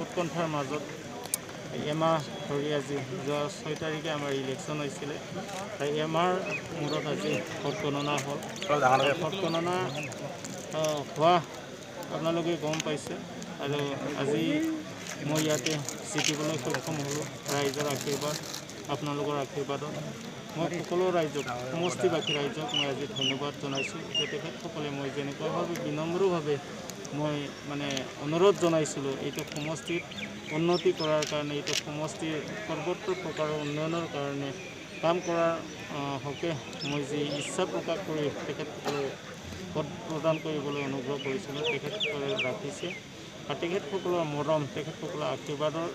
উৎকণ্ঠাৰ মাজত এমাহ ধৰি আজি যোৱা 6 তাৰিখে আমাৰ ইলেকশ্যন হৈছিলে। এমাহৰ মূৰত আজি ভোট গণনা হ'ল। ভোট গণনা হোৱা আপোনালোকে গম পাইছে আৰু আজি মই ইয়াতে জিকিবলৈ সক্ষম হ'লোঁ ৰাইজৰ আশীৰ্বাদ, আপোনালোকৰ আশীৰ্বাদত। মই সকলো ৰাইজক, সমষ্টিবাসী ৰাইজক মই আজি ধন্যবাদ জনাইছোঁ যে তেখেতসকলে মই যেনেকুৱাভাৱে বিনম্ৰভাৱে মই অনুৰোধ জনাইছিলোঁ এইটো সমষ্টিত উন্নতি কৰাৰ কাৰণে, এইটো সমষ্টিৰ সৰ্বত্ৰ প্ৰকাৰৰ উন্নয়নৰ কাৰণে কাম কৰাৰ হকে মই যি ইচ্ছা প্ৰকাশ কৰি তেখেতসকলে ভোট প্ৰদান কৰিবলৈ অনুগ্ৰহ কৰিছিলোঁ, তেখেতসকলে ৰাখিছে আৰু তেখেতসকলৰ মৰম, তেখেতসকলৰ আশীৰ্বাদৰ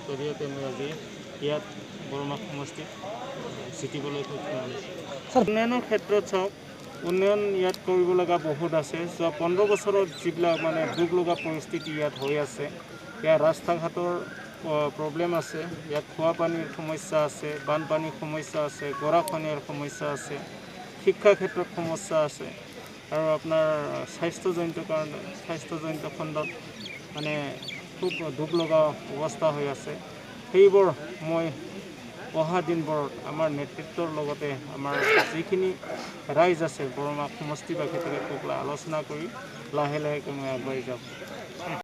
জৰিয়তে মই আজি ইয়াত বৰমাক সমষ্টিত জিকিবলৈ সক্ষম হৈছোঁ। উন্নয়নৰ ক্ষেত্ৰত চাওক, উন্নয়ন ইয়াত কৰিব লগা বহুত আছে। যোৱা 15 বছৰত যিবিলাক দুখ লগা পৰিস্থিতি ইয়াত হৈ আছে, ইয়াত ৰাস্তা ঘাটৰ প্ৰব্লেম আছে, ইয়াত খোৱা পানীৰ সমস্যা আছে, বানপানীৰ সমস্যা আছে, গৰাখহনীয়াৰ সমস্যা আছে, শিক্ষা ক্ষেত্ৰত সমস্যা আছে আৰু আপোনাৰ স্বাস্থ্যজনিত খণ্ডত খুব দুখ লগা অৱস্থা হৈ আছে। সেইবোৰ মই অহা দিনবোৰত আমাৰ নেতৃত্বৰ লগতে আমাৰ যিখিনি ৰাইজ আছে বৰমা সমষ্টিবাসী তেখেতসকলে আলোচনা কৰি লাহে লাহেকৈ মই আগবাঢ়ি যাম।